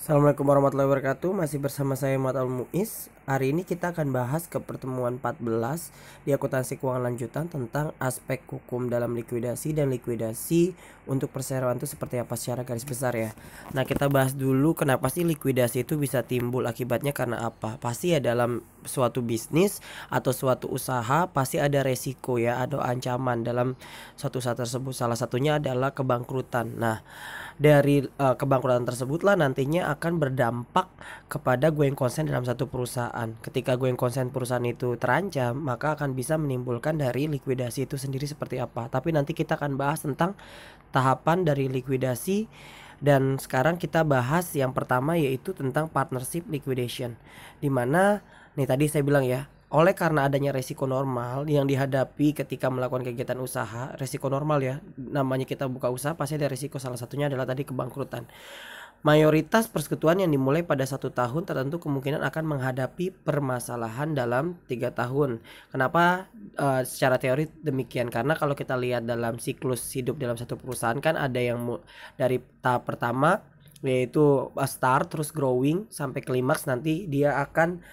Assalamualaikum warahmatullahi wabarakatuh. Masih bersama saya Muhammad Al-Muiz. Hari ini kita akan bahas ke pertemuan 14 di akuntansi keuangan lanjutan tentang aspek hukum dalam likuidasi dan likuidasi untuk perseroan itu seperti apa secara garis besar ya. Nah, kita bahas dulu kenapa sih likuidasi itu bisa timbul, akibatnya karena apa. Pasti ya dalam suatu bisnis atau suatu usaha pasti ada resiko ya, ada ancaman dalam suatu usaha tersebut. Salah satunya adalah kebangkrutan. Nah, dari kebangkrutan tersebutlah nantinya akan berdampak kepada going concern dalam satu perusahaan. Ketika going concern perusahaan itu terancam, maka akan bisa menimbulkan dari likuidasi itu sendiri seperti apa. Tapi nanti kita akan bahas tentang tahapan dari likuidasi. Dan sekarang kita bahas yang pertama, yaitu tentang partnership liquidation, dimana nih tadi saya bilang ya, oleh karena adanya resiko normal yang dihadapi ketika melakukan kegiatan usaha. Resiko normal ya, namanya kita buka usaha pasti ada resiko, salah satunya adalah tadi kebangkrutan. Mayoritas persekutuan yang dimulai pada 1 tahun tertentu kemungkinan akan menghadapi permasalahan dalam 3 tahun. Kenapa secara teori demikian? Karena kalau kita lihat dalam siklus hidup dalam satu perusahaan, kan ada yang dari tahap pertama yaitu start, terus growing sampai klimaks, nanti dia akan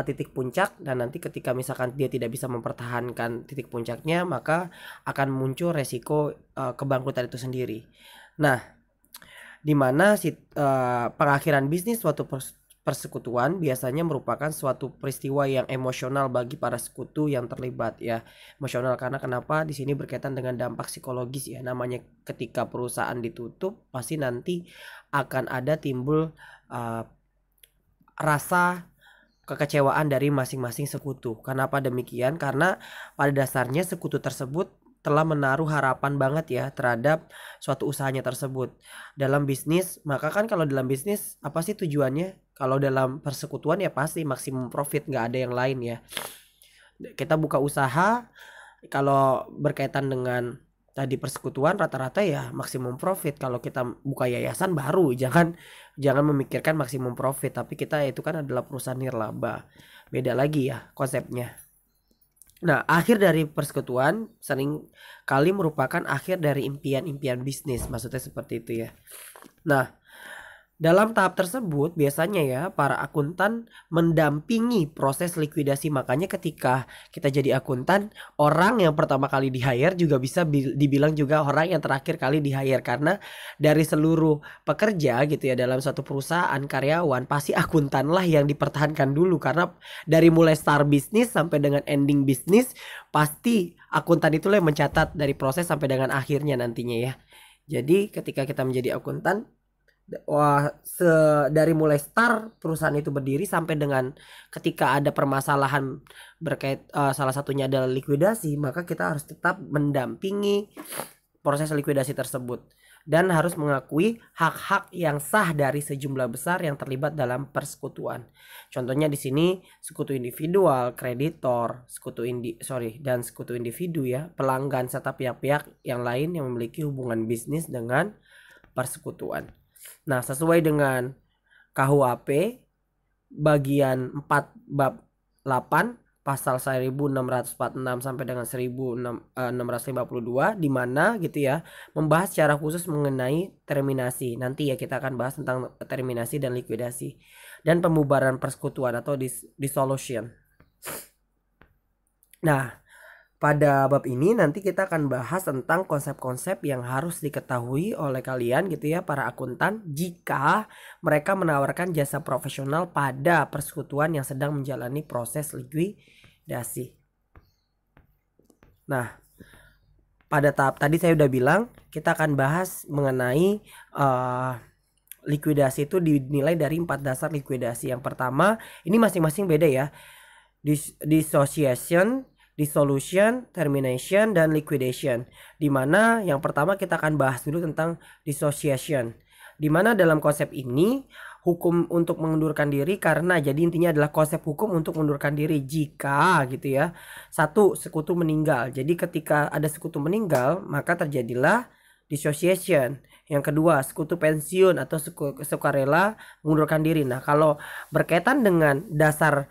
titik puncak, dan nanti ketika misalkan dia tidak bisa mempertahankan titik puncaknya, maka akan muncul resiko kebangkrutan itu sendiri. Nah, di mana pengakhiran bisnis suatu persekutuan biasanya merupakan suatu peristiwa yang emosional bagi para sekutu yang terlibat ya. Emosional karena kenapa? Di sini berkaitan dengan dampak psikologis ya. Namanya ketika perusahaan ditutup, pasti nanti akan ada timbul rasa kekecewaan dari masing-masing sekutu. Kenapa demikian? Karena pada dasarnya sekutu tersebut telah menaruh harapan banget ya terhadap suatu usahanya tersebut. Dalam bisnis, maka kan kalau dalam bisnis apa sih tujuannya? Kalau dalam persekutuan ya pasti maksimum profit, nggak ada yang lain ya. Kita buka usaha, kalau berkaitan dengan tadi persekutuan rata-rata ya maksimum profit. Kalau kita buka yayasan baru jangan memikirkan maksimum profit, tapi kita itu kan adalah perusahaan nirlaba. Beda lagi ya konsepnya. Nah, akhir dari persekutuan sering kali merupakan akhir dari impian-impian bisnis, maksudnya seperti itu ya. Nah, dalam tahap tersebut biasanya ya para akuntan mendampingi proses likuidasi. Makanya ketika kita jadi akuntan, orang yang pertama kali di hire juga bisa dibilang juga orang yang terakhir kali di hire, karena dari seluruh pekerja gitu ya dalam satu perusahaan, karyawan pasti akuntan lah yang dipertahankan dulu, karena dari mulai start bisnis sampai dengan ending bisnis pasti akuntan itulah yang mencatat dari proses sampai dengan akhirnya nantinya ya. Jadi ketika kita menjadi akuntan, wah, dari mulai start perusahaan itu berdiri sampai dengan ketika ada permasalahan berkait salah satunya adalah likuidasi, maka kita harus tetap mendampingi proses likuidasi tersebut dan harus mengakui hak-hak yang sah dari sejumlah besar yang terlibat dalam persekutuan. Contohnya di sini sekutu individual, kreditor, dan sekutu individu ya, pelanggan serta pihak-pihak yang lain yang memiliki hubungan bisnis dengan persekutuan. Nah, sesuai dengan KUHP bagian 4 bab 8 pasal 1646 sampai dengan 1652, di mana gitu ya membahas secara khusus mengenai terminasi. Nanti ya kita akan bahas tentang terminasi dan likuidasi dan pembubaran persekutuan atau dissolution. Nah, pada bab ini nanti kita akan bahas tentang konsep-konsep yang harus diketahui oleh kalian gitu ya para akuntan jika mereka menawarkan jasa profesional pada persekutuan yang sedang menjalani proses likuidasi. Nah, pada tahap tadi saya udah bilang kita akan bahas mengenai likuidasi itu dinilai dari 4 dasar likuidasi. Yang pertama, ini masing-masing beda ya. Dissociation, dissolution, termination, dan liquidation. Dimana yang pertama kita akan bahas dulu tentang dissociation. Dimana dalam konsep ini hukum untuk mengundurkan diri, karena jadi intinya adalah konsep hukum untuk mengundurkan diri jika gitu ya satu sekutu meninggal. Jadi ketika ada sekutu meninggal maka terjadilah dissociation. Yang kedua, sekutu pensiun atau sukarela mengundurkan diri. Nah, kalau berkaitan dengan dasar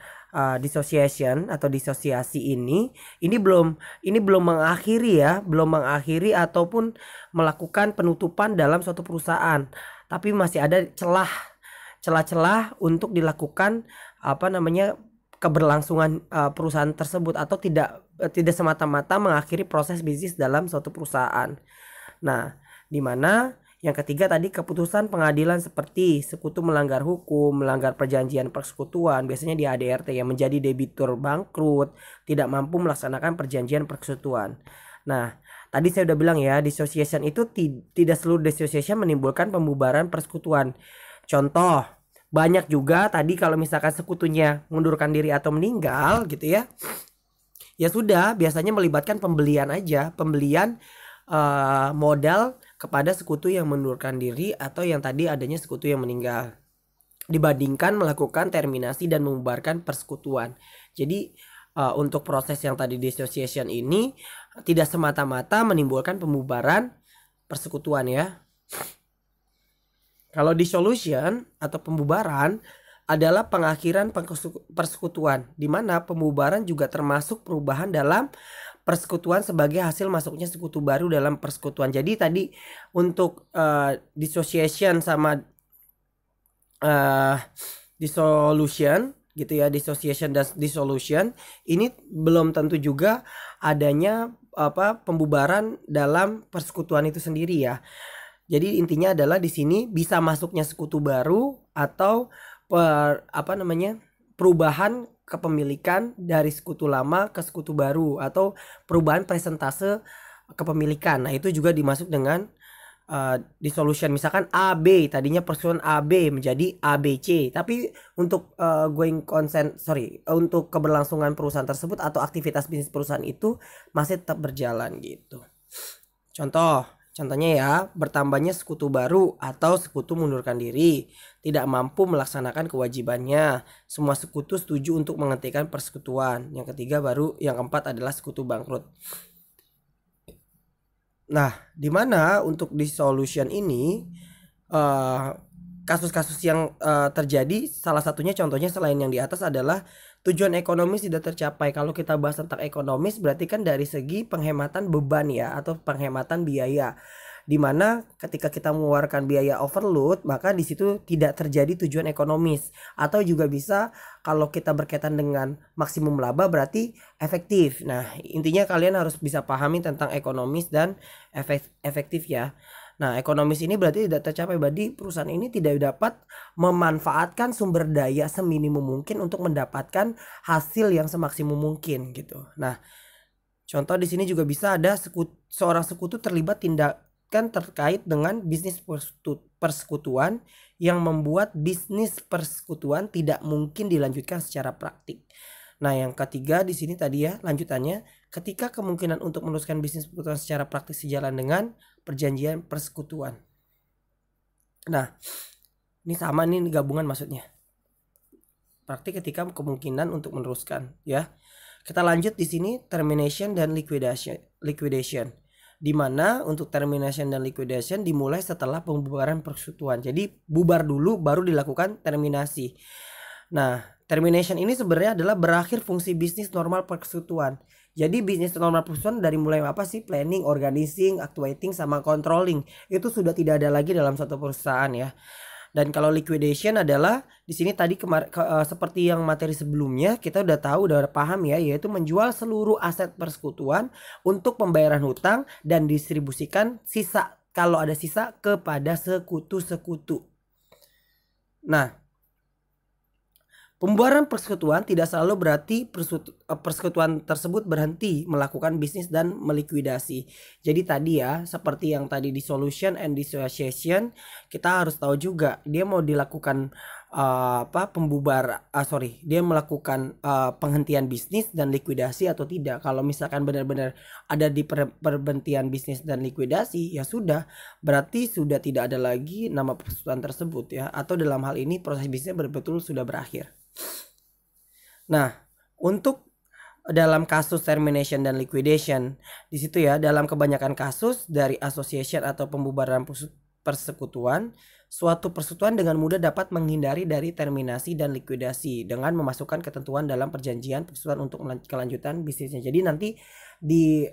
dissociation atau disosiasi ini belum mengakhiri ya, belum mengakhiri ataupun melakukan penutupan dalam suatu perusahaan, tapi masih ada celah celah-celah untuk dilakukan keberlangsungan perusahaan tersebut, atau tidak semata-mata mengakhiri proses bisnis dalam suatu perusahaan. Nah, di mana yang ketiga tadi keputusan pengadilan seperti sekutu melanggar hukum, melanggar perjanjian persekutuan, biasanya di ADRT yang menjadi debitur bangkrut, tidak mampu melaksanakan perjanjian persekutuan. Nah, tadi saya udah bilang ya, dissociation itu tidak seluruh dissociation menimbulkan pembubaran persekutuan. Contoh, banyak juga tadi kalau misalkan sekutunya mengundurkan diri atau meninggal gitu ya. Ya sudah, biasanya melibatkan pembelian aja, pembelian modal kepada sekutu yang mengundurkan diri atau yang tadi adanya sekutu yang meninggal, dibandingkan melakukan terminasi dan membubarkan persekutuan. Jadi untuk proses yang tadi dissociation ini tidak semata-mata menimbulkan pembubaran persekutuan ya. Kalau dissolution atau pembubaran adalah pengakhiran persekutuan, di mana pembubaran juga termasuk perubahan dalam persekutuan sebagai hasil masuknya sekutu baru dalam persekutuan. Jadi tadi untuk dissociation sama dissolution gitu ya, dissociation dan dissolution ini belum tentu juga adanya pembubaran dalam persekutuan itu sendiri ya. Jadi intinya adalah di sini bisa masuknya sekutu baru atau perubahan kepemilikan dari sekutu lama ke sekutu baru, atau perubahan presentase kepemilikan. Nah, itu juga dimasuk dengan dissolution. Misalkan AB tadinya persekutuan AB menjadi ABC, tapi untuk untuk keberlangsungan perusahaan tersebut atau aktivitas bisnis perusahaan itu masih tetap berjalan gitu. Contohnya ya, bertambahnya sekutu baru atau sekutu mengundurkan diri, tidak mampu melaksanakan kewajibannya. Semua sekutu setuju untuk menghentikan persekutuan. Yang keempat adalah sekutu bangkrut. Nah, di mana untuk dissolution ini kasus-kasus yang terjadi, salah satunya contohnya selain yang di atas adalah tujuan ekonomis tidak tercapai. Kalau kita bahas tentang ekonomis berarti kan dari segi penghematan beban ya, atau penghematan biaya. Dimana ketika kita mengeluarkan biaya overload, maka di situ tidak terjadi tujuan ekonomis. Atau juga bisa kalau kita berkaitan dengan maksimum laba berarti efektif. Nah, intinya kalian harus bisa pahami tentang ekonomis dan efektif ya. Nah, ekonomis ini berarti tidak tercapai, berarti perusahaan ini tidak dapat memanfaatkan sumber daya seminimum mungkin untuk mendapatkan hasil yang semaksimum mungkin gitu. Nah, contoh di sini juga bisa ada seorang sekutu terlibat tindakan terkait dengan bisnis persekutuan yang membuat bisnis persekutuan tidak mungkin dilanjutkan secara praktik. Nah, yang ketiga di sini tadi ya lanjutannya, ketika kemungkinan untuk meneruskan bisnis persekutuan secara praktis sejalan dengan perjanjian persekutuan. Nah, ini sama nih gabungan maksudnya. Praktik ketika kemungkinan untuk meneruskan ya. Kita lanjut di sini termination dan liquidation. Di mana untuk termination dan liquidation dimulai setelah pembubaran persekutuan. Jadi bubar dulu baru dilakukan terminasi. Nah, termination ini sebenarnya adalah berakhir fungsi bisnis normal persekutuan. Jadi bisnis normal persekutuan dari mulai apa sih? Planning, organizing, actuating, sama controlling. Itu sudah tidak ada lagi dalam suatu perusahaan ya. Dan kalau liquidation adalah di sini tadi seperti yang materi sebelumnya kita udah tahu, udah paham ya, yaitu menjual seluruh aset persekutuan untuk pembayaran hutang dan distribusikan sisa, kalau ada sisa, kepada sekutu-sekutu. Nah, pembubaran persekutuan tidak selalu berarti persekutuan tersebut berhenti melakukan bisnis dan melikuidasi. Jadi tadi ya, seperti yang tadi dissolution and dissociation, kita harus tahu juga dia mau dilakukan dia melakukan penghentian bisnis dan likuidasi atau tidak. Kalau misalkan benar-benar ada di perhentian bisnis dan likuidasi, ya sudah, berarti sudah tidak ada lagi nama persekutuan tersebut ya, atau dalam hal ini proses bisnisnya betul-betul sudah berakhir. Nah, untuk dalam kasus termination dan liquidation, di situ ya, dalam kebanyakan kasus dari association atau pembubaran persekutuan, suatu persekutuan dengan mudah dapat menghindari dari terminasi dan likuidasi dengan memasukkan ketentuan dalam perjanjian persekutuan untuk kelanjutan bisnisnya. Jadi nanti di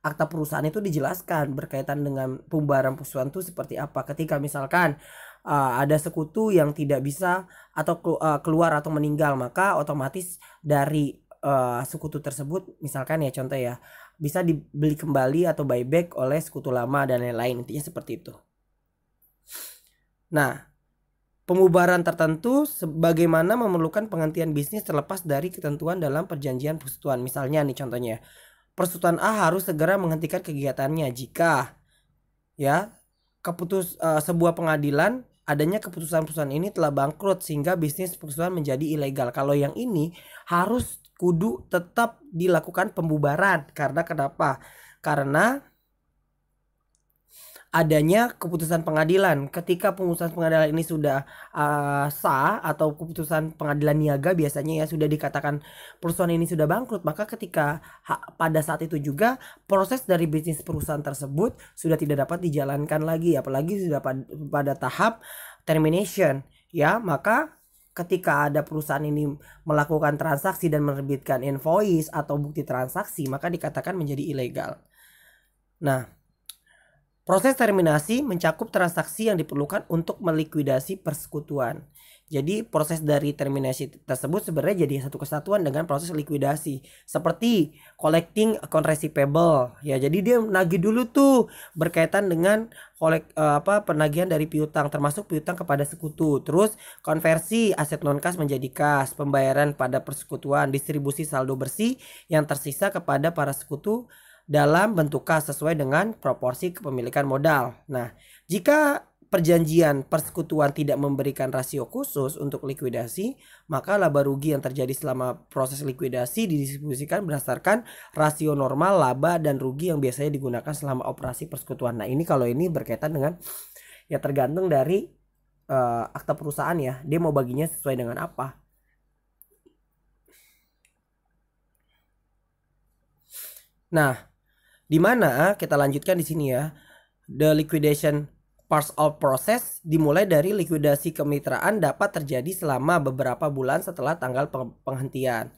akta perusahaan itu dijelaskan berkaitan dengan pembubaran persekutuan itu seperti apa. Ketika misalkan ada sekutu yang tidak bisa atau keluar atau meninggal, maka otomatis dari sekutu tersebut, misalkan ya contoh ya, bisa dibeli kembali atau buyback oleh sekutu lama dan lain-lain, intinya seperti itu. Nah, pembubaran tertentu sebagaimana memerlukan penghentian bisnis terlepas dari ketentuan dalam perjanjian persekutuan. Misalnya nih contohnya, persekutuan A harus segera menghentikan kegiatannya jika ya sebuah pengadilan adanya keputusan-keputusan ini telah bangkrut sehingga bisnis persekutuan menjadi ilegal. Kalau yang ini harus kudu tetap dilakukan pembubaran. Karena kenapa? Karena adanya keputusan pengadilan. Ketika keputusan pengadilan ini sudah sah atau keputusan pengadilan niaga biasanya ya sudah dikatakan perusahaan ini sudah bangkrut, maka ketika pada saat itu juga proses dari bisnis perusahaan tersebut sudah tidak dapat dijalankan lagi, apalagi sudah pada tahap termination ya. Maka ketika ada perusahaan ini melakukan transaksi dan menerbitkan invoice atau bukti transaksi, maka dikatakan menjadi ilegal. Nah, proses terminasi mencakup transaksi yang diperlukan untuk melikuidasi persekutuan. Jadi proses dari terminasi tersebut sebenarnya jadi satu kesatuan dengan proses likuidasi. Seperti collecting account receivable. Ya, jadi dia nagih dulu tuh berkaitan dengan penagihan dari piutang, termasuk piutang kepada sekutu. Terus konversi aset non kas menjadi kas, pembayaran pada persekutuan, distribusi saldo bersih yang tersisa kepada para sekutu dalam bentuk kas sesuai dengan proporsi kepemilikan modal. Nah, jika perjanjian persekutuan tidak memberikan rasio khusus untuk likuidasi, maka laba rugi yang terjadi selama proses likuidasi didistribusikan berdasarkan rasio normal laba dan rugi yang biasanya digunakan selama operasi persekutuan. Nah, ini kalau ini berkaitan dengan ya tergantung dari akta perusahaan ya, dia mau baginya sesuai dengan apa. Nah, di mana kita lanjutkan di sini ya. The liquidation part of process dimulai dari likuidasi kemitraan dapat terjadi selama beberapa bulan setelah tanggal penghentian.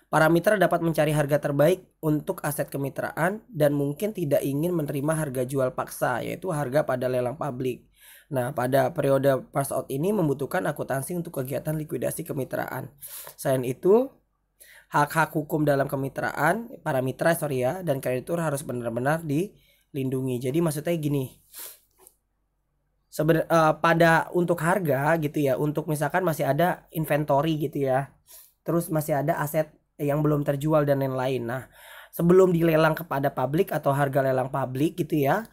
Para mitra dapat mencari harga terbaik untuk aset kemitraan dan mungkin tidak ingin menerima harga jual paksa, yaitu harga pada lelang publik. Nah, pada periode pass out ini membutuhkan akuntansi untuk kegiatan likuidasi kemitraan. Selain itu, hak-hak hukum dalam kemitraan para mitra dan kreditur harus benar-benar dilindungi. Jadi maksudnya gini, pada untuk harga gitu ya, untuk misalkan masih ada inventory gitu ya, terus masih ada aset yang belum terjual dan lain-lain. Nah, sebelum dilelang kepada publik atau harga lelang publik gitu ya,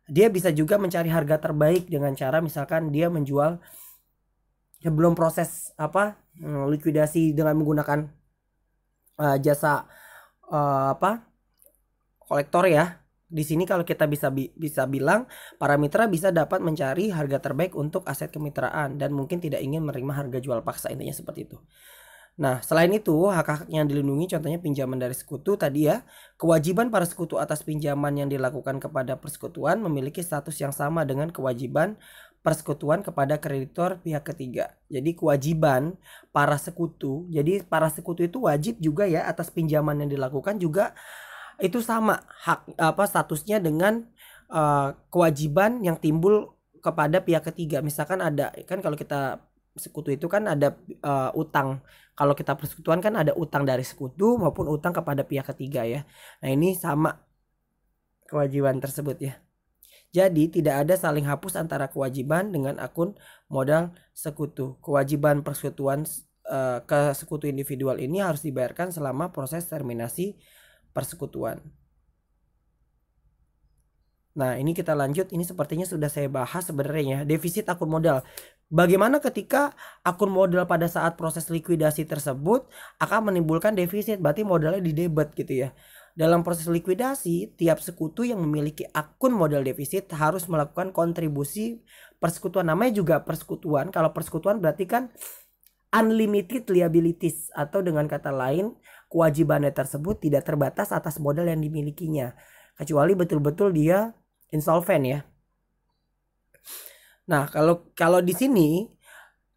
dia bisa juga mencari harga terbaik dengan cara misalkan dia menjual sebelum proses likuidasi dengan menggunakan jasa kolektor ya. Di sini kalau kita bisa bilang para mitra bisa dapat mencari harga terbaik untuk aset kemitraan dan mungkin tidak ingin menerima harga jual paksa, intinya seperti itu. Nah, selain itu hak-hak yang dilindungi contohnya pinjaman dari sekutu tadi ya. Kewajiban para sekutu atas pinjaman yang dilakukan kepada persekutuan memiliki status yang sama dengan kewajiban persekutuan kepada kreditor pihak ketiga. Jadi kewajiban para sekutu, jadi para sekutu itu wajib juga ya atas pinjaman yang dilakukan juga itu sama hak statusnya dengan kewajiban yang timbul kepada pihak ketiga. Misalkan ada kan kalau kita sekutu itu kan ada utang. Kalau kita persekutuan kan ada utang dari sekutu maupun utang kepada pihak ketiga ya. Nah, ini sama kewajiban tersebut ya. Jadi tidak ada saling hapus antara kewajiban dengan akun modal sekutu. Kewajiban persekutuan ke sekutu individual ini harus dibayarkan selama proses terminasi persekutuan. Nah, ini kita lanjut. Ini sepertinya sudah saya bahas sebenarnya, defisit akun modal. Bagaimana ketika akun modal pada saat proses likuidasi tersebut akan menimbulkan defisit, berarti modalnya di debit gitu ya. Dalam proses likuidasi, tiap sekutu yang memiliki akun modal defisit harus melakukan kontribusi persekutuan. Namanya juga persekutuan. Kalau persekutuan berarti kan unlimited liabilities, atau dengan kata lain kewajibannya tersebut tidak terbatas atas modal yang dimilikinya, kecuali betul-betul dia insolven ya. Nah, kalau di sini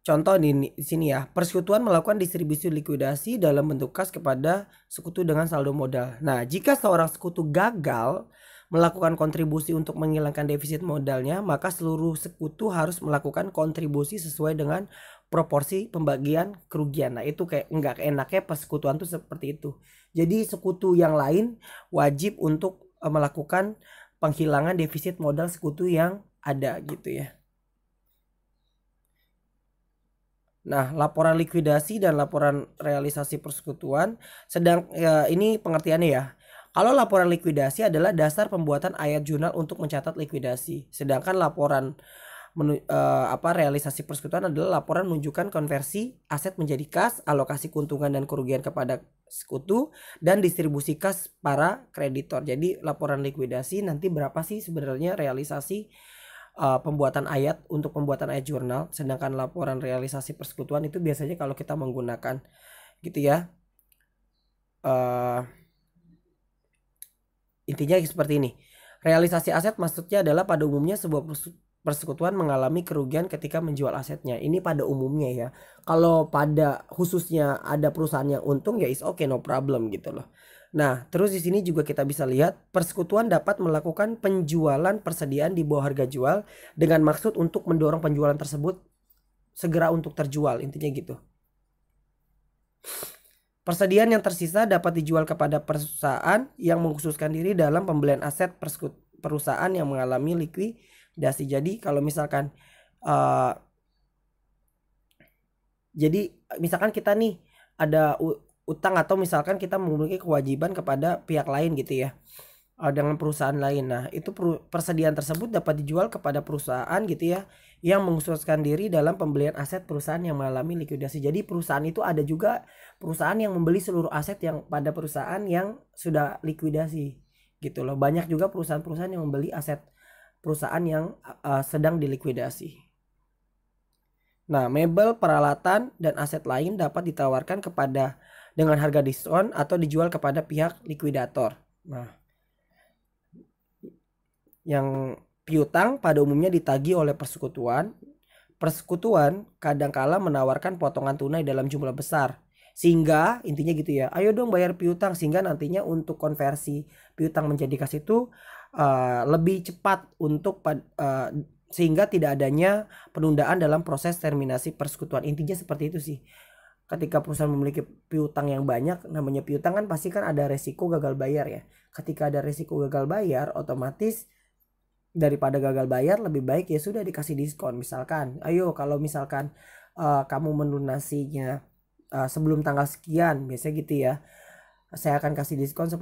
contoh di sini ya, persekutuan melakukan distribusi likuidasi dalam bentuk kas kepada sekutu dengan saldo modal. Nah, jika seorang sekutu gagal melakukan kontribusi untuk menghilangkan defisit modalnya, maka seluruh sekutu harus melakukan kontribusi sesuai dengan proporsi pembagian kerugian. Nah, itu kayak nggak enaknya persekutuan tuh seperti itu. Jadi sekutu yang lain wajib untuk melakukan penghilangan defisit modal sekutu yang ada gitu ya. Nah, laporan likuidasi dan laporan realisasi persekutuan sedang ini pengertiannya ya. Kalau laporan likuidasi adalah dasar pembuatan ayat jurnal untuk mencatat likuidasi. Sedangkan laporan realisasi persekutuan adalah laporan menunjukkan konversi aset menjadi kas, alokasi keuntungan dan kerugian kepada sekutu, dan distribusi kas para kreditor. Jadi laporan likuidasi nanti berapa sih sebenarnya realisasi pembuatan ayat untuk pembuatan ayat jurnal, sedangkan laporan realisasi persekutuan itu biasanya kalau kita menggunakan gitu ya. Intinya seperti ini. Realisasi aset maksudnya adalah pada umumnya sebuah persekutuan mengalami kerugian ketika menjual asetnya. Ini pada umumnya ya. Kalau pada khususnya ada perusahaan yang untung ya is okay, no problem gitu loh. Nah, terus di sini juga kita bisa lihat persekutuan dapat melakukan penjualan persediaan di bawah harga jual dengan maksud untuk mendorong penjualan tersebut segera untuk terjual, intinya gitu. Persediaan yang tersisa dapat dijual kepada perusahaan yang mengkhususkan diri dalam pembelian aset perusahaan yang mengalami likuidasi. Jadi kalau misalkan jadi misalkan kita nih ada utang atau misalkan kita memiliki kewajiban kepada pihak lain gitu ya, dengan perusahaan lain. Nah, itu persediaan tersebut dapat dijual kepada perusahaan gitu ya yang mengkhususkan diri dalam pembelian aset perusahaan yang mengalami likuidasi. Jadi perusahaan itu ada juga perusahaan yang membeli seluruh aset yang pada perusahaan yang sudah likuidasi gitu loh. Banyak juga perusahaan-perusahaan yang membeli aset perusahaan yang sedang dilikuidasi. Nah, mebel, peralatan, dan aset lain dapat ditawarkan kepada dengan harga diskon atau dijual kepada pihak likuidator. Nah, yang piutang pada umumnya ditagih oleh persekutuan. Persekutuan kadangkala menawarkan potongan tunai dalam jumlah besar. Sehingga intinya gitu ya, ayo dong bayar piutang, sehingga nantinya untuk konversi piutang menjadi kas itu lebih cepat untuk sehingga tidak adanya penundaan dalam proses terminasi persekutuan. Intinya seperti itu sih. Ketika perusahaan memiliki piutang yang banyak, namanya piutang kan pasti kan ada resiko gagal bayar ya. Ketika ada resiko gagal bayar, otomatis daripada gagal bayar lebih baik ya sudah dikasih diskon. Misalkan, ayo kalau misalkan kamu melunasinya sebelum tanggal sekian, biasanya gitu ya, saya akan kasih diskon 10%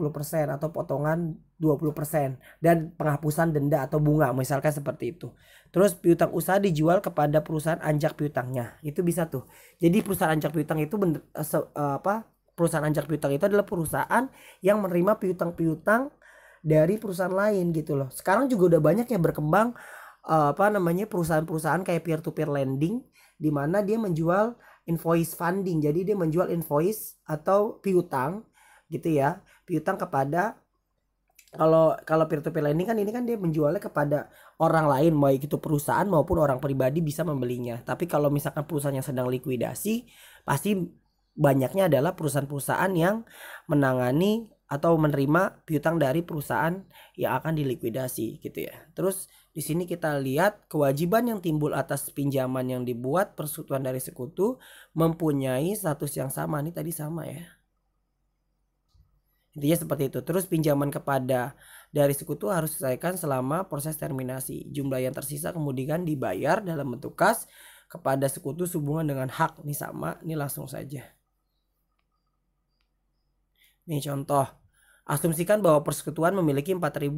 atau potongan 20% dan penghapusan denda atau bunga, misalkan seperti itu. Terus piutang usaha dijual kepada perusahaan anjak piutangnya, itu bisa tuh. Jadi perusahaan anjak piutang itu perusahaan anjak piutang itu adalah perusahaan yang menerima piutang-piutang dari perusahaan lain gitu loh. Sekarang juga udah banyak yang berkembang perusahaan-perusahaan kayak peer to peer lending, di mana dia menjual invoice funding. Jadi dia menjual invoice atau piutang gitu ya, piutang kepada kalau peer to peer lending kan ini kan dia menjualnya kepada orang lain, baik itu perusahaan maupun orang pribadi bisa membelinya. Tapi kalau misalkan perusahaan yang sedang likuidasi, pasti banyaknya adalah perusahaan-perusahaan yang menangani atau menerima piutang dari perusahaan yang akan dilikuidasi gitu ya. Terus di sini kita lihat kewajiban yang timbul atas pinjaman yang dibuat persekutuan dari sekutu mempunyai status yang sama. Ini tadi sama ya. Intinya seperti itu. Terus pinjaman kepada dari sekutu harus diselesaikan selama proses terminasi. Jumlah yang tersisa kemudian dibayar dalam bentuk kas kepada sekutu sehubungan dengan hak. Ini sama, ini langsung saja. Ini contoh. Asumsikan bahwa persekutuan memiliki 4.000.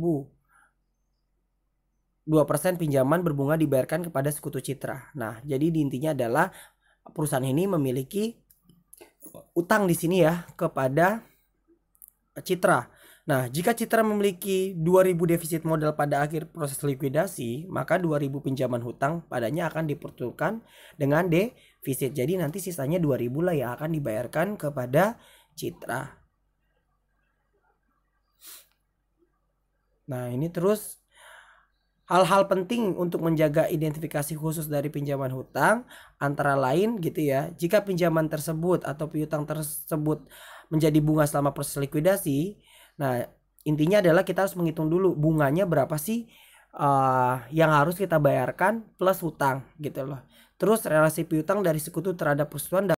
2% pinjaman berbunga dibayarkan kepada sekutu Citra. Nah, jadi intinya adalah perusahaan ini memiliki utang di sini ya kepada Citra. Nah, jika Citra memiliki 2.000 defisit modal pada akhir proses likuidasi, maka 2.000 pinjaman hutang padanya akan diperuntukkan dengan defisit. Jadi nanti sisanya 2.000 lah yang akan dibayarkan kepada Citra. Nah, ini terus hal-hal penting untuk menjaga identifikasi khusus dari pinjaman hutang antara lain gitu ya. Jika pinjaman tersebut atau piutang tersebut menjadi bunga selama proses likuidasi, nah intinya adalah kita harus menghitung dulu bunganya berapa sih yang harus kita bayarkan plus hutang gitu loh. Terus relasi piutang dari sekutu terhadap persekutuan